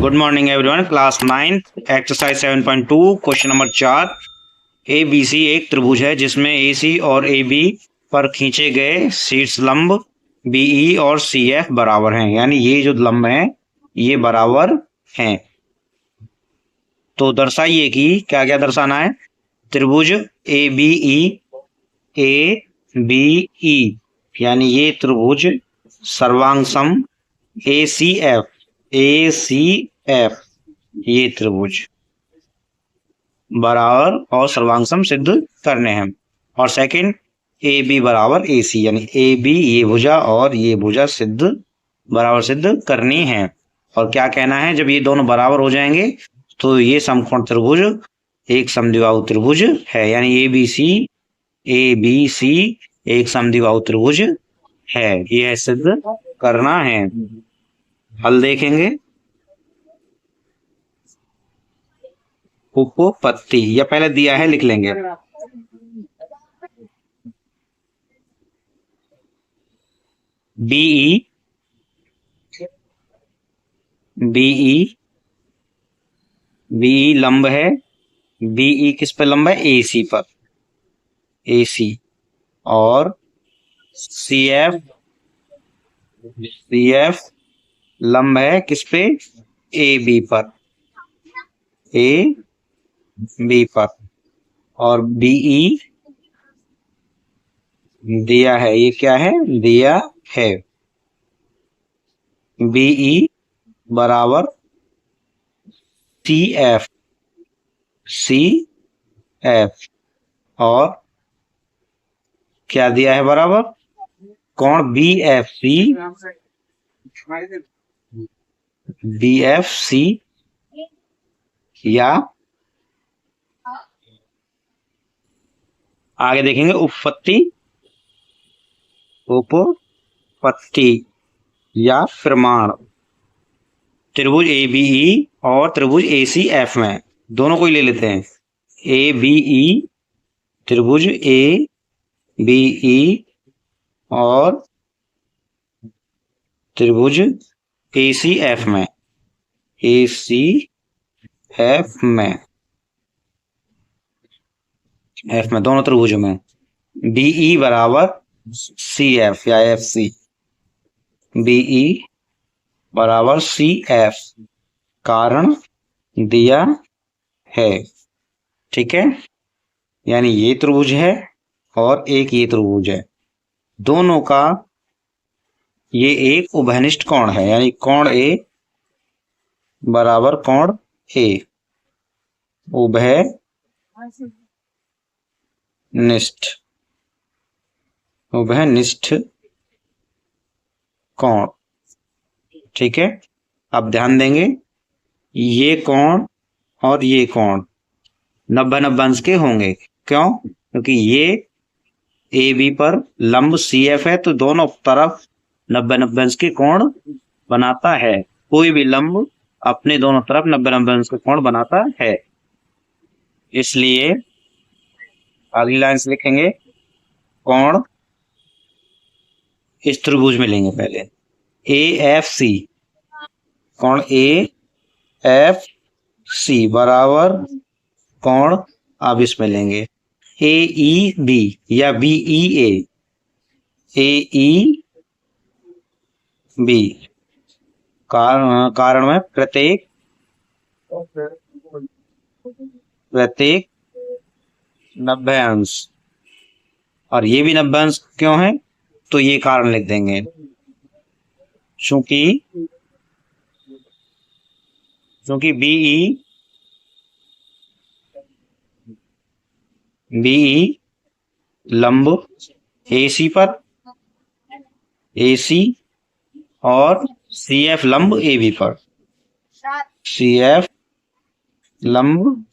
Good morning everyone. Class 9 exercise 7.2 question number 4। A B C एक त्रिभुज है जिसमें ए सी और ए बी पर खींचे गए शीर्ष लंब बी ई और सी एफ बराबर हैं, यानी ये जो लंब हैं ये बराबर हैं। तो दर्शाइए कि क्या क्या दर्शाना है। त्रिभुज ए बी ई यानी ये त्रिभुज सर्वांग सम ए सी एफ ये त्रिभुज बराबर और सर्वांग सम सिद्ध करने हैं। और सेकंड ए बी बराबर ए सी यानी ए बी ये भुजा और ये भुजा बराबर सिद्ध करनी है। और क्या कहना है, जब ये दोनों बराबर हो जाएंगे तो ये समकोण त्रिभुज एक समद्विबाहु त्रिभुज है, यानी ए बी सी एक समद्विबाहु त्रिभुज है। यह सिद्ध करना है। हल देखेंगे। उपपत्ति या पहले दिया है लिख लेंगे। बीई लंब है। बीई किस पे लंब है? एसी पर, एसी। और सीएफ लंब है किस पे? ए बी पर, ए बी पर। और बीई दिया है, ये क्या है? दिया है बीई बराबर सी एफ और क्या दिया है? बराबर कोण बी एफ सी या आगे देखेंगे उपपत्ति या प्रमाण। त्रिभुज ए बी ई और त्रिभुज ए सी एफ में दोनों को ही ले लेते हैं। ए बी ई त्रिभुज ए बी ई और त्रिभुज ए सी एफ में, एफ में दोनों त्रिभुजों में बीई बराबर सी एफ या एफ सी, बीई बराबर सी एफ कारण दिया है। ठीक है, यानी ये त्रिभुज है और एक ये त्रिभुज है, दोनों का ये एक उभयनिष्ठ कोण है, यानी कोण ए बराबर कोण ए, उभयनिष्ठ कोण। ठीक है, अब ध्यान देंगे ये कोण और ये कोण 90-90 अंश के होंगे। क्यों? क्योंकि ये ए बी पर लंब सी एफ है, तो दोनों तरफ 90-90 अंश के कोण बनाता है। कोई भी लंब अपने दोनों तरफ 90-90 अंश के कोण बनाता है। इसलिए अगली लाइन से लिखेंगे कोण इस त्रिभुज में लेंगे पहले ए एफ सी, कोण ए एफ सी बराबर कोण, अब इसमें लेंगे ए ई बी या बी ई ए बी कारण में प्रत्येक 90 अंश, और ये भी 90 अंश क्यों है? तो ये कारण लिख देंगे चूंकि बीई लंब एसी पर, एसी और सीएफ लंब एबी पर, सीएफ लंब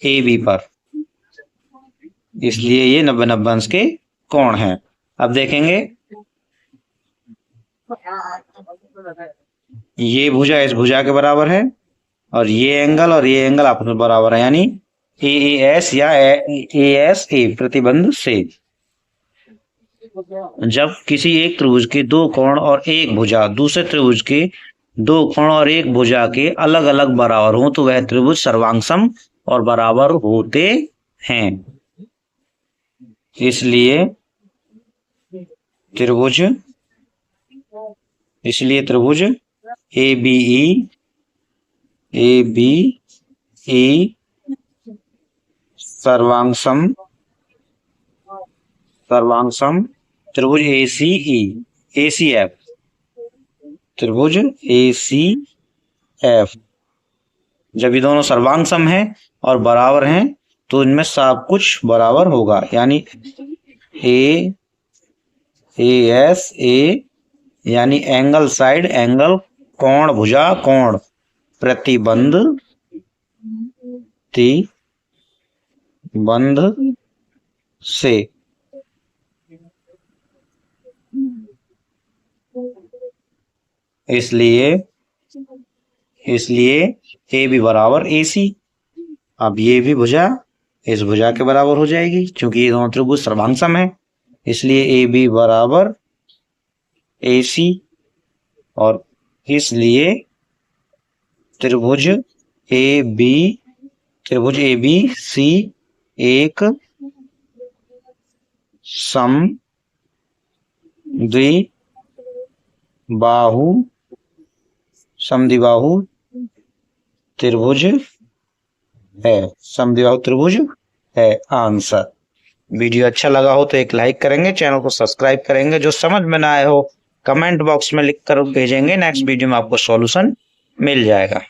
एबी पर, इसलिए ये 90-90 अंश के कोण हैं। अब देखेंगे ये भुजा इस भुजा के बराबर है और ये एंगल आपस में बराबर है, यानी ए एस या ए एस ए प्रतिबंध से जब किसी एक त्रिभुज के दो कोण और एक भुजा दूसरे त्रिभुज के दो कोण और एक भुजा के अलग अलग बराबर हों तो वह त्रिभुज सर्वांग और बराबर होते हैं। इसलिए त्रिभुज ए बी ई सर्वांग त्रिभुज ए सी एफ त्रिभुज ACF जब ये दोनों सर्वांग सम है और बराबर हैं तो इनमें सब कुछ बराबर होगा, यानी ASA यानी एंगल साइड एंगल कोण भुजा कोण प्रतिबंध से। इसलिए ए बी बराबर AC। अब ये भी भुजा इस भुजा के बराबर हो जाएगी क्योंकि ये दोनों त्रिभुज सर्वांग सम है, इसलिए ए बी बराबर AC और इसलिए त्रिभुज ए बी सी एक समद्विबाहु त्रिभुज है। आंसर। वीडियो अच्छा लगा हो तो एक लाइक करेंगे, चैनल को सब्सक्राइब करेंगे, जो समझ में ना आए हो कमेंट बॉक्स में लिख कर भेजेंगे, नेक्स्ट वीडियो में आपको सॉल्यूशन मिल जाएगा।